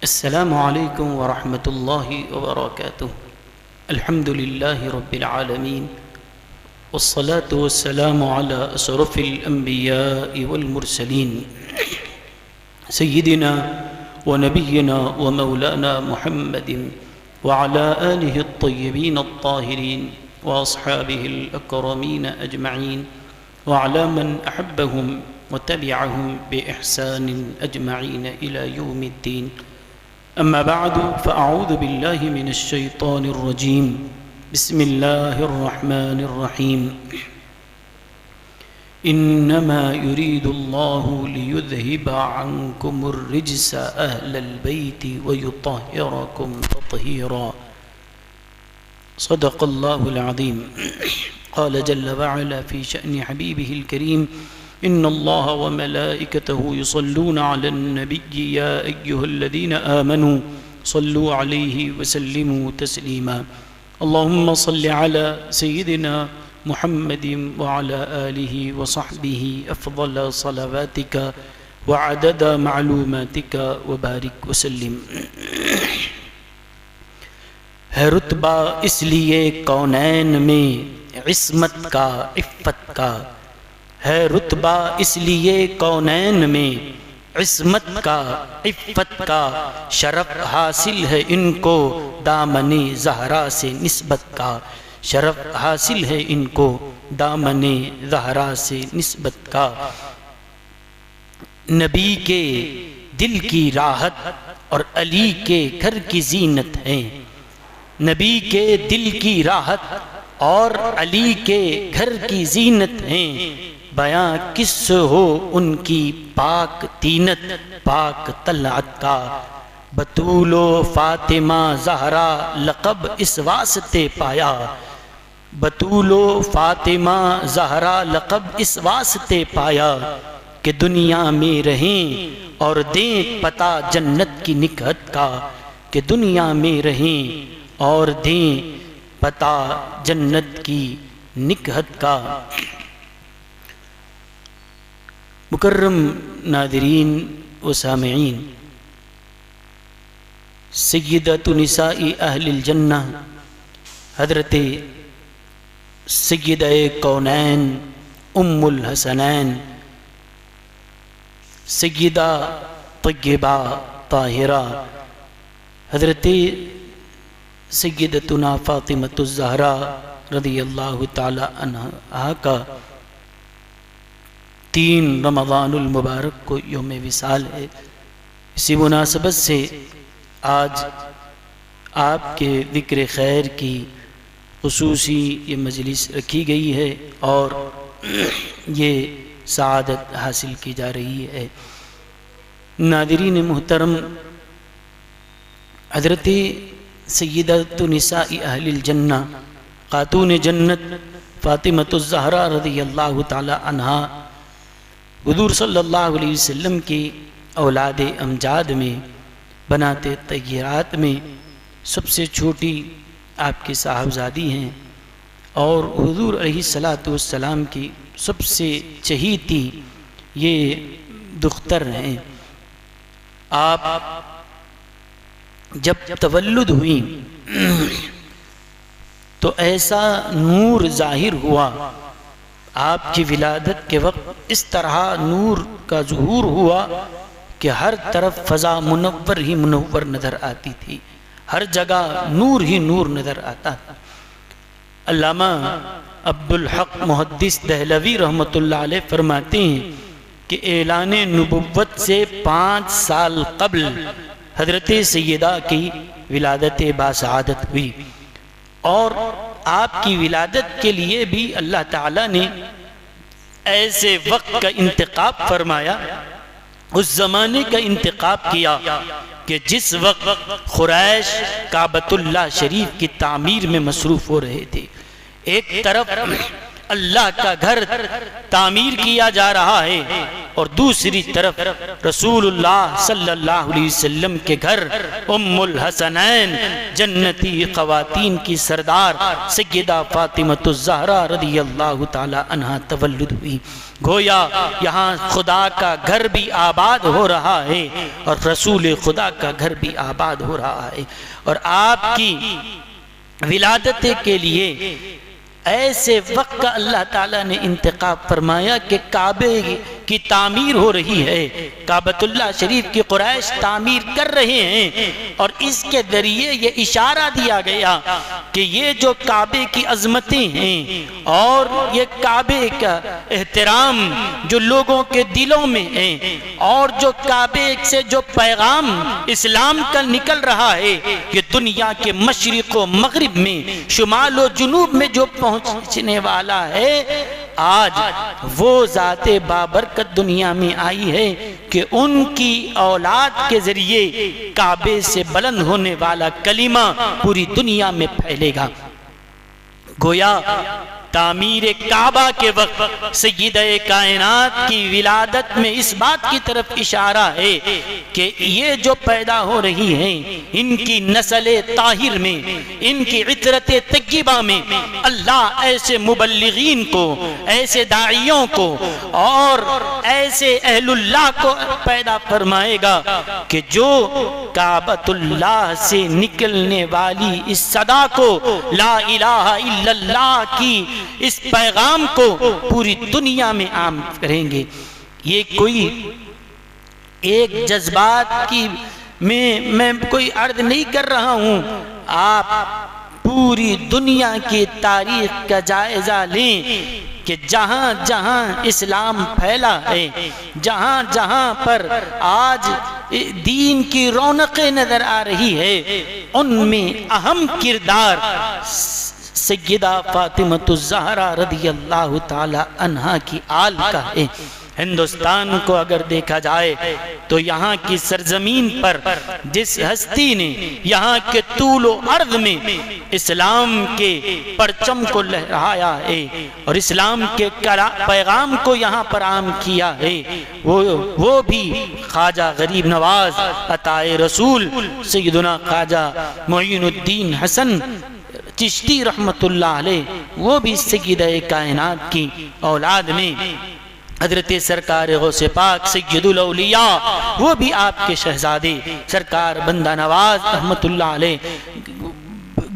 السلام عليكم ورحمة الله وبركاته. الحمد لله رب العالمين، والصلاة والسلام على أشرف الأنبياء والمرسلين سيدنا ونبينا ومولانا محمد وعلى آله الطيبين الطاهرين وأصحابه الأكرمين أجمعين وعلى من أحبهم وتبعهم بإحسان أجمعين إلى يوم الدين. أما بعد، فأعوذ بالله من الشيطان الرجيم. بسم الله الرحمن الرحيم. إنما يريد الله ليذهب عنكم الرجس أهل البيت ويطهركم تطهيرا. صدق الله العظيم. قال جل وعلا في شأن حبيبه الكريم: إن الله وملائكته يصلون على النبي يا أيها الذين آمنوا صلوا عليه وسلموا تسليما. اللهم صل على سيدنا محمد وعلى آله وصحبه أفضل صلواتك وعدد معلوماتك وبارك وسلم. ہے رتبہ اس لیے کونین میں عصمت کا، عفت کا، ہے رتبہ اس لیے کونین میں عصمت کا، عفت کا، شرف حاصل ہے ان کو دامن زہرا سے نسبت کا، شرف حاصل ہے ان کو دامن زہرا سے نسبت کا. نبی کے دل کی راحت اور علی کے گھر کی زینت ہے، نبی کے دل کی راحت اور علی کے گھر کی زینت ہیں. بیاں کس سے ہو ان کی پاک تینت، پاک طلعت کا. بطول و فاطمہ زہرا لقب اس واسطے پایا، بطول و فاطمہ زہرا لقب اس واسطے پایا کہ دنیا میں رہیں اور دیں پتہ جنت کی نکہت کا، کہ دنیا میں رہیں اور دیں پتہ جنت کی نکہت کا. مکرم ناظرین و سامعین، سیدۃ نساء اہل الجنہ حضرت سیدہ کونین ام الحسنین سیدہ طیبہ طاہرہ حضرت سیدتنا فاطمۃ الزہرا رضی اللہ تعالی عنہا کا 3 رمضان المبارک کو یوم وصال ہے. اسی مناسبت سے آج آپ کے ذکر خیر کی خصوصی یہ مجلس رکھی گئی ہے اور یہ سعادت حاصل کی جا رہی ہے. ناظرین محترم، حضرت سیدۃ نساء اہل الجنہ خاتون جنت فاطمۃ الزہرا رضی اللہ تعالی عنہا حضور صلی اللہ علیہ وسلم کی اولاد امجاد میں بنات طیرات میں سب سے چھوٹی آپ کی صاحبزادی ہیں اور حضور علیہ السلام کی سب سے چہیتی یہ دختر ہیں. آپ جب تولد ہوئی تو ایسا نور ظاہر ہوا، آپ کی ولادت کے وقت اس طرح نور کا ظہور ہوا کہ ہر طرف فضا منور ہی منور نظر آتی تھی، ہر جگہ نور ہی نور نظر آتا تھا. علامہ عبدالحق محدث دہلوی رحمۃ اللہ علیہ فرماتے ہیں کہ اعلان نبوت سے 5 سال قبل حضرت سیدہ کی ولادت باسعادت ہوئی، اور آپ کی ولادت کے لیے بھی اللہ تعالیٰ نے ایسے وقت کا انتخاب فرمایا، اس زمانے کا انتخاب کیا کہ جس وقت قریش کعبۃ اللہ شریف کی تعمیر میں مصروف ہو رہے تھے. ایک طرف اللہ کا گھر تعمیر کیا جا رہا ہے اور دوسری طرف رسول اللہ صلی اللہ علیہ وسلم کے گھر ام الحسنین جنتی خواتین کی سردار سیدہ فاطمہ الزہرا رضی اللہ تعالی عنہا تولد ہوئی۔ گویا یہاں خدا کا گھر بھی آباد ہو رہا ہے اور رسول خدا کا گھر بھی آباد ہو رہا ہے، اور آپ کی ولادت کے لیے ایسے وقت کا اللہ تعالیٰ نے انتخاب فرمایا کہ کعبے کی تعمیر ہو رہی ہے، کعبۃ اللہ شریف کی قریش تعمیر کر رہے ہیں، اور اس کے ذریعے یہ اشارہ دیا گیا کہ یہ جو کعبے کی عظمتیں ہیں اور یہ کعبے کا احترام جو لوگوں کے دلوں میں ہے، اور جو کعبے سے جو پیغام اسلام کا نکل رہا ہے، یہ دنیا کے مشرق و مغرب میں شمال و جنوب میں جو پہنچنے والا ہے، آج وہ ذات بابرکت دنیا میں آئی ہے کہ ان کی اولاد کے ذریعے کعبے سے بلند ہونے والا کلمہ پوری دنیا میں پھیلے گا۔ گویا تعمیر کعبہ کے وقت سیدہ کائنات کی ولادت میں اس بات کی طرف اشارہ ہے کہ یہ جو پیدا ہو رہی ہیں ان کی نسل طاہر میں، ان کی عطرت طیبہ میں اللہ ایسے مبلغین کو، ایسے داعیوں کو اور ایسے اہل اللہ کو پیدا فرمائے گا کہ جو کعبۃ اللہ سے نکلنے والی اس صدا کو، لا الہ الا اللہ کی اس پیغام کو پوری دنیا میں عام کریں گے۔ یہ کوئی ایک جذبات کی میں کوئی عرض نہیں کر رہا ہوں، آپ پوری دنیا کی تاریخ کا جائزہ لیں کہ جہاں جہاں اسلام پھیلا ہے، جہاں جہاں پر آج دین کی رونقیں نظر آ رہی ہے، ان میں اہم کردار سیدہ فاطمہ الزہرا رضی اللہ تعالی عنہا کی آل کا ہے۔ ہندوستان کو اگر دیکھا جائے تو یہاں کی سرزمین پر جس ہستی نے یہاں کے طول و عرض میں اسلام کے پرچم کو لہرایا ہے اور اسلام کے پیغام کو یہاں پر عام کیا ہے، وہ بھی خواجہ غریب نواز عطائے رسول سیدنا خواجہ معین الدین حسن چشتی رحمت اللہ علیہ، وہ بھی سیدہ کائنات کی اولاد میں حضرت سرکار غوث پاک سید الاولیاء، وہ بھی آپ کے شہزادے سرکار بندہ نواز رحمت اللہ علیہ۔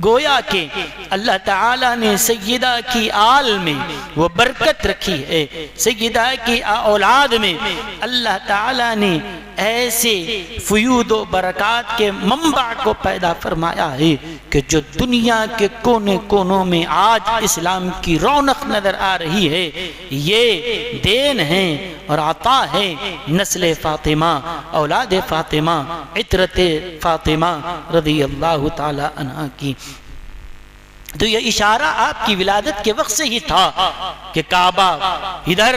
گویا کہ اللہ تعالیٰ نے سیدہ کی آل میں وہ برکت رکھی ہے، سیدہ کی اولاد میں اللہ تعالیٰ نے ایسے فیود و برکات کے منبع کو پیدا فرمایا ہے کہ جو دنیا کے کونے کونوں میں آج اسلام کی رونق نظر آ رہی ہے، یہ دین ہے اور عطا ہے نسل فاطمہ، اولاد فاطمہ، عطرت فاطمہ رضی اللہ تعالی عنہ کی۔ تو یہ اشارہ آپ کی ولادت کے وقت سے ہی تھا کہ کعبہ ادھر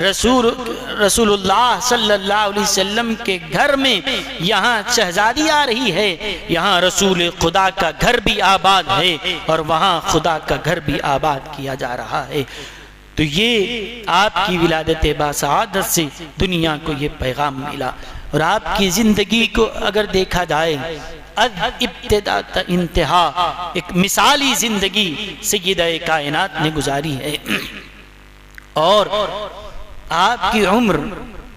رسول اللہ صلی اللہ علیہ وسلم کے گھر میں یہاں شہزادی آ رہی ہے، یہاں رسول خدا کا گھر بھی آباد ہے اور وہاں خدا کا گھر بھی آباد کیا جا رہا ہے۔ تو یہ آپ کی ولادت باسعادت سے دنیا کو یہ پیغام ملا، اور آپ کی زندگی کو اگر دیکھا جائے ابتدا تا انتہا ایک مثالی زندگی سیدہ کائنات نے گزاری ہے، اور آپ کی عمر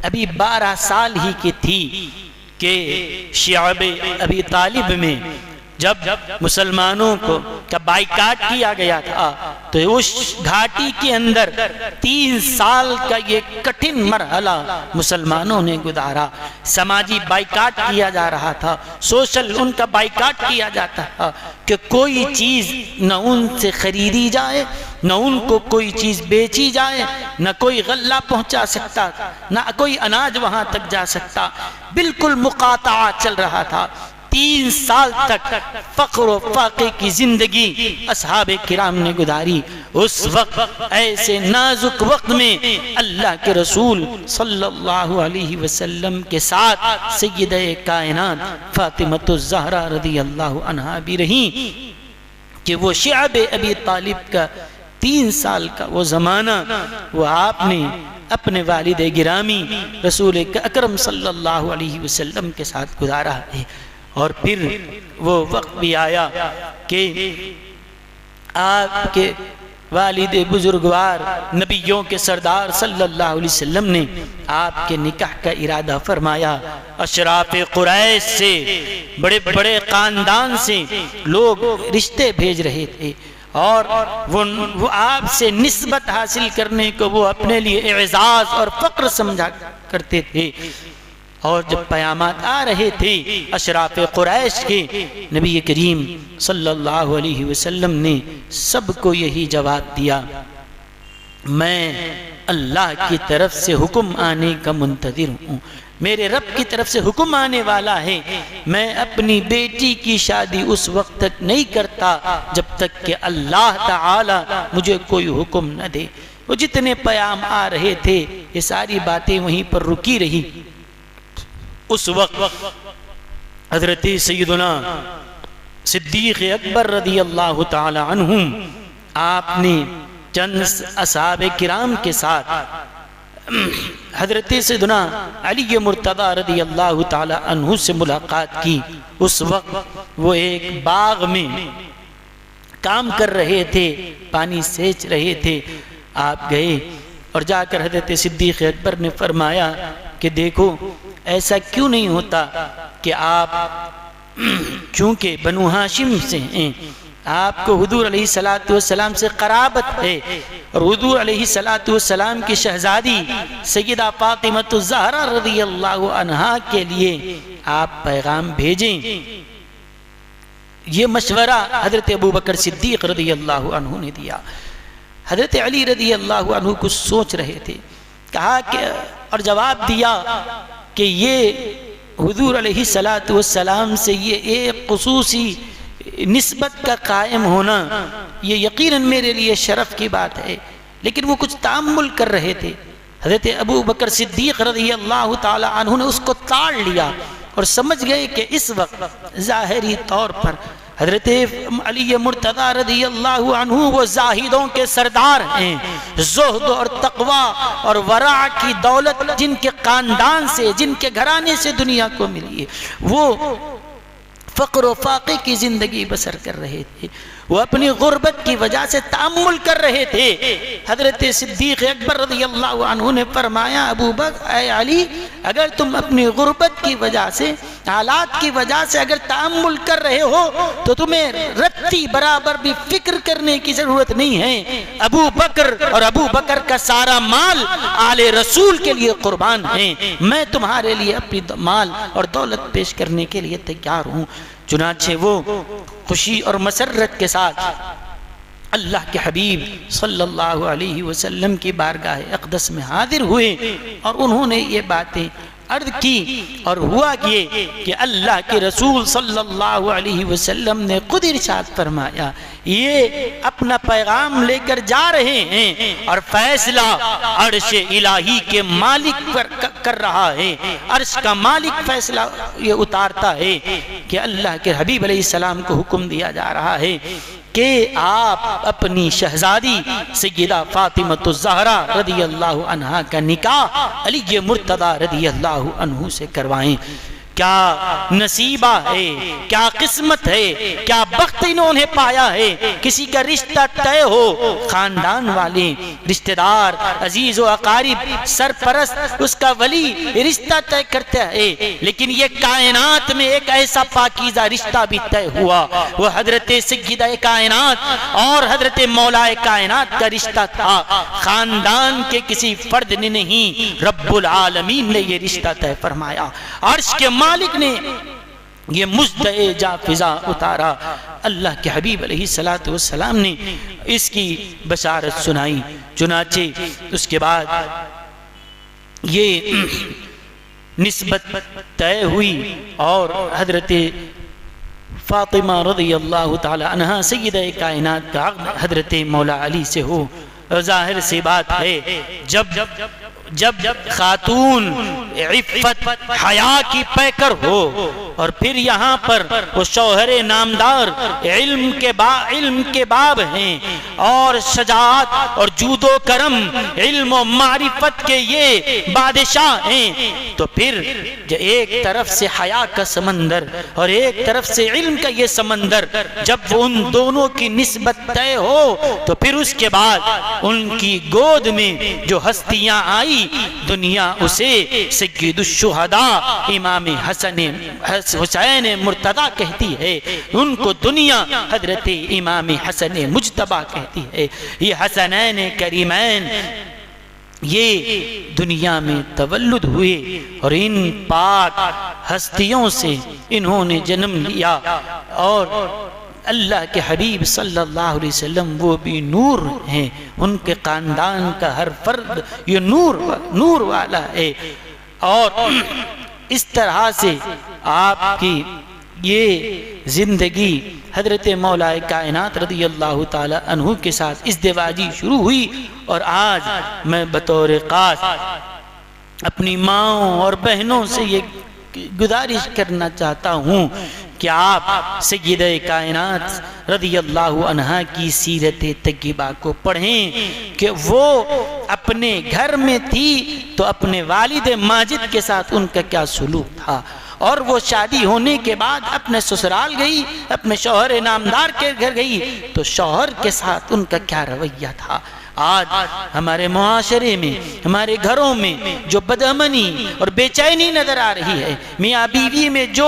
ابھی 12 سال ہی کی تھی کہ شعب ابی طالب میں جب مسلمانوں کو بائیکاٹ کیا گیا تھا تو اس گھاٹی کے اندر 3 سال کا یہ کٹھن مرحلہ مسلمانوں نے گزارا۔ سماجی بائیکاٹ کیا جا رہا تھا، سوشل ان کا بائیکاٹ کیا جاتا تھا کہ کوئی چیز نہ ان سے خریدی جائے، نہ ان کو کوئی چیز بیچی جائے، نہ کوئی غلہ پہنچا سکتا، نہ کوئی اناج وہاں تک جا سکتا، بالکل مقاطعہ چل رہا تھا۔ 3 سال تک فقر و فاقے کی زندگی اصحاب کرام نے گزاری۔ اس وقت ایسے نازک وقت میں اللہ کے رسول صلی اللہ علیہ وسلم کے ساتھ سیدہ کائنات فاطمہ الزہرا رضی اللہ عنہا بھی رہیں کہ وہ شعب ابی طالب کا 3 سال کا وہ زمانہ وہ آپ نے اپنے والد گرامی رسول اکرم صلی اللہ علیہ وسلم کے ساتھ گزارا ہے. اور پھر وہ وقت بھی آیا کہ آپ کے والد بزرگوار نبیوں کے سردار صلی اللہ علیہ وسلم نے آپ کے نکاح کا ارادہ فرمایا. اشراف قریش سے بڑے بڑے خاندان سے لوگ رشتے بھیج رہے تھے اور وہ آپ سے نسبت حاصل کرنے کو وہ اپنے لیے اعزاز اور فخر سمجھا کرتے تھے. اور جب پیامات آ رہے تھے اشراف قریش کے، نبی کریم صلی اللہ علیہ وسلم نے سب کو یہی جواب دیا، میں اللہ کی طرف سے حکم آنے کا منتظر ہوں، میرے رب کی طرف سے حکم آنے والا ہے. میں اپنی بیٹی کی شادی اس وقت تک نہیں کرتا جب تک کہ اللہ تعالی مجھے کوئی حکم نہ دے. وہ جتنے پیام آ رہے تھے یہ ساری باتیں وہیں پر رکی رہی. اس وقت حضرت سیدنا صدیق اکبر رضی اللہ تعالی عنہم آپ نے چند اصحاب کرام کے ساتھ حضرت سیدنا علی مرتضی رضی اللہ تعالی عنہ سے ملاقات کی. اس وقت وہ ایک باغ میں کام کر رہے تھے، پانی سینچ رہے تھے. آپ گئے اور جا کر حضرت صدیق اکبر نے فرمایا کہ دیکھو ایسا کیوں نہیں ہوتا کہ آپ چونکہ بنو ہاشم سے ہیں، آپ کو حضور علیہ السلام سے قرابت ہے اور حضور علیہ السلام کی شہزادی سیدہ فاطمہ الزہرا رضی اللہ عنہا کے لیے آپ پیغام بھیجیں. یہ مشورہ حضرت ابوبکر صدیق رضی اللہ عنہ نے دیا. حضرت علی رضی اللہ عنہ کچھ سوچ رہے تھے، کہا کہ اور جواب دیا کہ یہ حضور علیہ السلام سے یہ ایک خصوصی نسبت کا قائم ہونا یہ یقیناً میرے لیے شرف کی بات ہے. لیکن وہ کچھ تأمل کر رہے تھے. حضرت ابوبکر صدیق رضی اللہ تعالی عنہ نے اس کو تاڑ لیا اور سمجھ گئے کہ اس وقت ظاہری طور پر حضرت علی مرتضی رضی اللہ عنہ وہ زاہدوں کے سردار ہیں، زہد اور تقوی اور ورع کی دولت جن کے خاندان سے، جن کے گھرانے سے دنیا کو ملی ہے، وہ فقر و فاقے کی زندگی بسر کر رہے تھے. وہ اپنی غربت کی وجہ سے تأمل کر رہے تھے. حضرت صدیق اکبر رضی اللہ عنہ نے فرمایا ابو بکر اے علی، اگر تم اپنی غربت کی وجہ سے، حالات کی وجہ سے اگر تأمل کر رہے ہو تو تمہیں رتی برابر بھی فکر کرنے کی ضرورت نہیں ہے. ابو بکر اور ابو بکر کا سارا مال آل رسول کے لیے قربان ہے. میں تمہارے لیے اپنی مال اور دولت پیش کرنے کے لیے تیار ہوں. چنانچہ وہ خوشی اور مسرت کے ساتھ اللہ کے حبیب صلی اللہ علیہ وسلم کی بارگاہ اقدس میں حاضر ہوئے اور انہوں نے یہ باتیں عرض کی. اور ہوا کہ اللہ کے رسول صلی اللہ علیہ وسلم نے خود ارشاد فرمایا یہ اپنا پیغام لے کر جا رہے ہیں اور فیصلہ عرش الہی کے مالک پر کر رہا ہے. عرش کا مالک فیصلہ یہ اتارتا ہے کہ اللہ کے حبیب علیہ السلام کو حکم دیا جا رہا ہے کہ آپ اپنی شہزادی سیدہ فاطمہ الزہرا رضی اللہ عنہا کا نکاح علی مرتضی رضی اللہ عنہ سے کروائیں. کیا نصیبہ ہے، کیا قسمت ہے، کیا بخت انہوں نے پایا ہے. کسی کا رشتہ طے ہو، خاندان والے، رشتہ دار، عزیز و اقارب، سرپرست، اس کا ولی رشتہ طے کرتا ہے. لیکن یہ کائنات میں ایک ایسا پاکیزہ رشتہ بھی طے ہوا، وہ حضرت سیدہ کائنات اور حضرت مولا کائنات کا رشتہ تھا. خاندان کے کسی فرد نے نہیں، رب العالمین نے یہ رشتہ طے فرمایا. عرش کے مالک نے یہ مجدے جا فضا اتارا. اللہ کے حبیب علیہ السلام نے اس کی بشارت سنائی. چنانچہ اس کے بعد یہ نسبت طے ہوئی اور حضرت فاطمہ رضی اللہ تعالی عنہا سیدہ کائنات کا عقد حضرت مولا علی سے ہو. ظاہر سی بات ہے جب خاتون عفت حیا کی پیکر ہو اور پھر یہاں پر وہ شوہر نامدار علم کے باب ہیں اور شجاعت اور جود و کرم، علم و معرفت کے یہ بادشاہ ہیں، تو پھر ایک طرف سے حیا کا سمندر اور ایک طرف سے علم کا یہ سمندر، جب وہ ان دونوں کی نسبت طے ہو تو پھر اس کے بعد ان کی گود میں جو ہستیاں آئی، دنیا اسے سید الشہداء امام حسین مرتضی کہتی ہے، ان کو دنیا حضرت امام حسن مجتبی کہتی ہے۔ یہ حسنین کریمین یہ دنیا میں تولد ہوئے اور ان پاک ہستیوں سے انہوں نے جنم لیا، اور اللہ کے حبیب صلی اللہ علیہ وسلم وہ بھی نور ہیں، ان کے خاندان کا ہر فرد یہ نور والا ہے۔ اور اس طرح سے آپ کی یہ زندگی حضرت مولا کائنات رضی اللہ تعالی عنہ کے ساتھ ازدواجی شروع ہوئی، اور آج میں بطور خاص اپنی ماؤں اور بہنوں سے یہ گزارش کرنا چاہتا ہوں کہ آپ سیدہ کائنات رضی اللہ عنہا کی سیرت طیبہ کو پڑھیں کہ وہ اپنے گھر میں تھی تو اپنے والد ماجد کے ساتھ ان کا کیا سلوک تھا، اور وہ شادی ہونے کے بعد اپنے سسرال گئی، اپنے شوہر نامدار کے گھر گئی تو شوہر کے ساتھ ان کا کیا رویہ تھا۔ آج ہمارے معاشرے میں، ہمارے گھروں میں جو بدامنی اور بے چینی نظر آ رہی ہے، میاں بیوی میں جو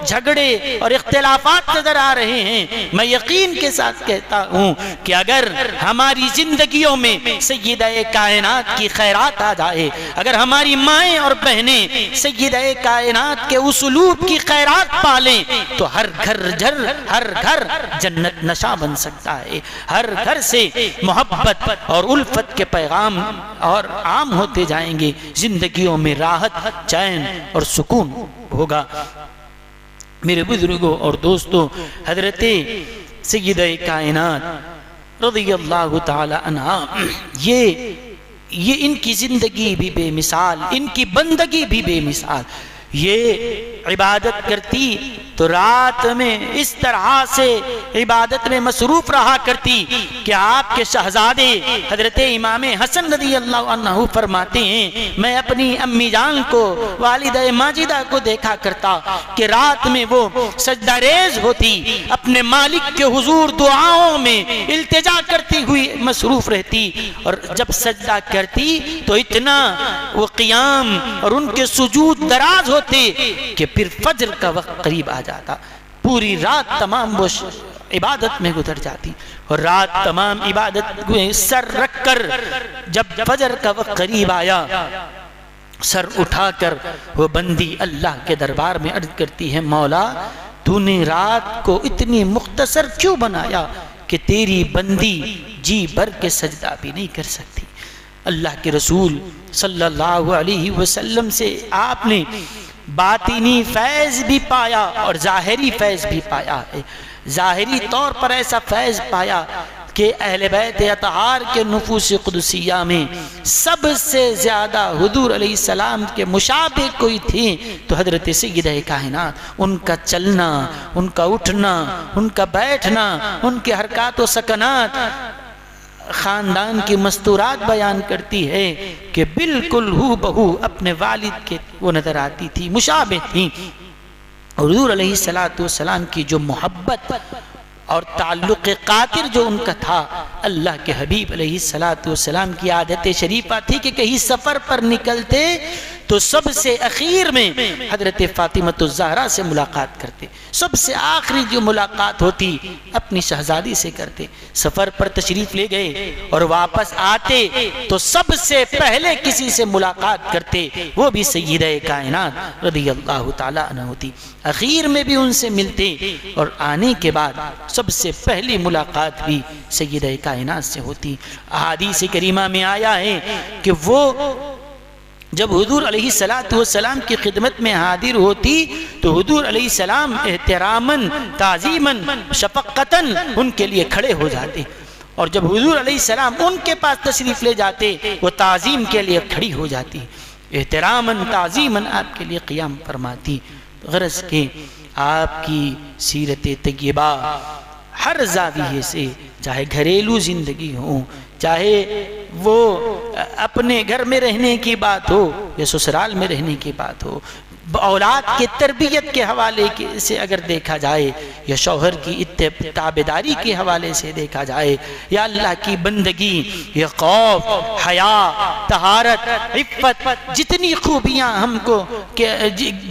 جھگڑے اور اختلافات نظر آ رہے ہیں، میں یقین کے ساتھ کہتا ہوں کہ اگر ہماری زندگیوں میں سیدہ کائنات کی خیرات آ جائے، اگر ہماری مائیں اور بہنیں سیدہ کائنات کے اسلوب کی خیرات پالیں تو ہر گھر جنت نشا بن سکتا ہے، ہر گھر سے محبت اور الفت کے پیغام اور عام ہوتے جائیں گے، زندگیوں میں راحت، چین اور سکون ہوگا۔ میرے بزرگوں اور دوستوں، حضرت سیدہ کائنات رضی اللہ تعالی عنہا یہ ان کی زندگی بھی بے مثال، ان کی بندگی بھی بے مثال۔ یہ عبادت کرتی تو رات میں اس طرح سے عبادت میں مصروف رہا کرتی کہ آپ کے شہزادے حضرت امام حسن رضی اللہ عنہ فرماتے ہیں، میں اپنی امی جان کو، والدہ ماجدہ کو دیکھا کرتا کہ رات میں وہ سجدہ ریز ہوتی، اپنے مالک کے حضور دعاؤں میں التجا کرتی ہوئی مصروف رہتی، اور جب سجدہ کرتی تو اتنا وہ قیام اور ان کے سجود دراز ہوتے کہ پھر فجر کا وقت قریب آ جاتا، پوری رات تمام وہ عبادت میں گزر جاتی، اور رات تمام عبادت میں سر رکھ کر جب فجر کا وقت قریب آیا، سر اٹھا کر وہ بندی اللہ کے دربار میں عرض کرتی ہے، مولا تو نے رات کو اتنی مختصر کیوں بنایا کہ تیری بندی جی بھر کے سجدہ بھی نہیں کر سکتی۔ اللہ کے رسول صلی اللہ علیہ وسلم سے آپ نے باطنی فیض بھی پایا اور ظاہری فیض بھی پایا ہے۔ ظاہری طور پر ایسا فیض پایا کہ اہل بیت اطہار کے نفوس قدسیہ میں سب سے زیادہ حضور علیہ السلام کے مشابہ کوئی تھے تو حضرت سیدہ کائنات، ان کا چلنا، ان کا اٹھنا، ان کا بیٹھنا، ان کے حرکات و سکنات، خاندان کی مستورات بیان کرتی ہے کہ بالکل ہو بہو اپنے والد کے وہ نظر آتی تھی، مشابہ تھی۔ حضور علیہ السلام کی جو محبت اور تعلق قاطر جو ان کا تھا، اللہ کے حبیب علیہ السلام کی عادت شریفہ تھی کہ کہیں سفر پر نکلتے تو سب سے اخیر میں حضرت فاطمہ الزہرا سے ملاقات کرتے، سب سے آخری جو ملاقات ہوتی اپنی شہزادی سے کرتے۔ سفر پر تشریف لے گئے اور واپس آتے تو سب سے پہلے کسی سے ملاقات کرتے، وہ بھی سیدہ کائنات رضی اللہ تعالی عنہ ہوتی، اخیر میں بھی ان سے ملتے، اور آنے کے بعد سب سے پہلی ملاقات بھی سیدہ کائنات سے ہوتی۔ احادیث کریمہ میں آیا ہے کہ وہ جب حضور علیہ السلام کی خدمت میں حاضر ہوتی تو حضور علیہ السلام احتراماً، تعظیماً، شفقتاً ان کے لیے کھڑے ہو جاتے، اور جب حضور علیہ السلام ان کے پاس تشریف لے جاتے وہ تعظیم کے لیے کھڑی ہو جاتی، احتراماً، تعظیماً آپ کے لیے قیام فرماتی۔ غرض کہ آپ کی سیرت طیبہ ہر زاویے سے چاہے گھریلو زندگی ہو، چاہے وہ اپنے گھر میں رہنے کی بات ہو یا سسرال میں رہنے کی بات ہو، اولاد کے تربیت کے حوالے سے اگر دیکھا جائے یا شوہر کی تابعداری کے حوالے سے دیکھا جائے یا اللہ کی بندگی یا خوف، حیا، طہارت، عفت، جتنی خوبیاں ہم کو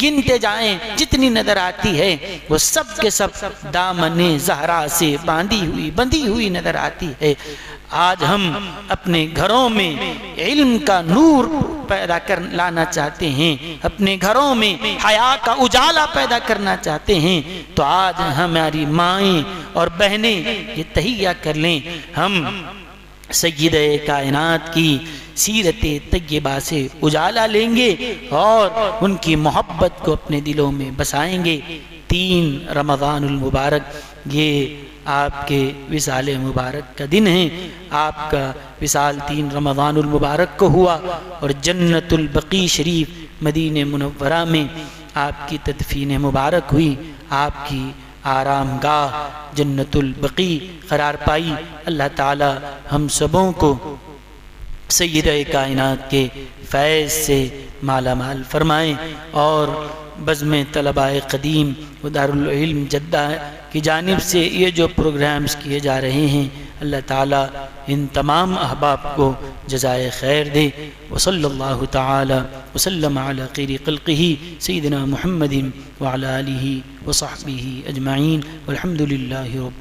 گنتے جائیں جتنی نظر آتی ہے وہ سب کے سب دامن زہرا سے بندھی ہوئی نظر آتی ہے۔ آج ہم اپنے گھروں میں علم کا نور پیدا لانا چاہتے ہیں، اپنے گھروں میں حیا کا اجالا پیدا کرنا چاہتے ہیں، تو آج ہماری مائیں اور بہنیں یہ تہیہ کر لیں، ہم سیدہ کائنات کی سیرت طیبہ سے اجالا لیں گے اور ان کی محبت کو اپنے دلوں میں بسائیں گے۔ 3 رمضان المبارک یہ آپ کے وصال مبارک کا دن ہے، آپ کا وصال 3 رمضان المبارک کو ہوا اور جنت البقیع شریف مدینہ منورہ میں آپ کی تدفین مبارک ہوئی، آپ کی آرام گاہ جنت البقیع قرار پائی۔ اللہ تعالی ہم سبوں کو سیدہ کائنات کے فیض سے مالا مال فرمائیں اور بزم طلباء قدیم و دارالعلم جدہ کی جانب سے یہ جو پروگرامز کیے جا رہے ہیں اللہ تعالی ان تمام احباب کو جزائے خیر دے۔ وصلی اللہ تعالی وسلم علی خیر خلقہ سیدنا محمد وعلی آلہ وصحبہ اجمعین والحمد للہ رب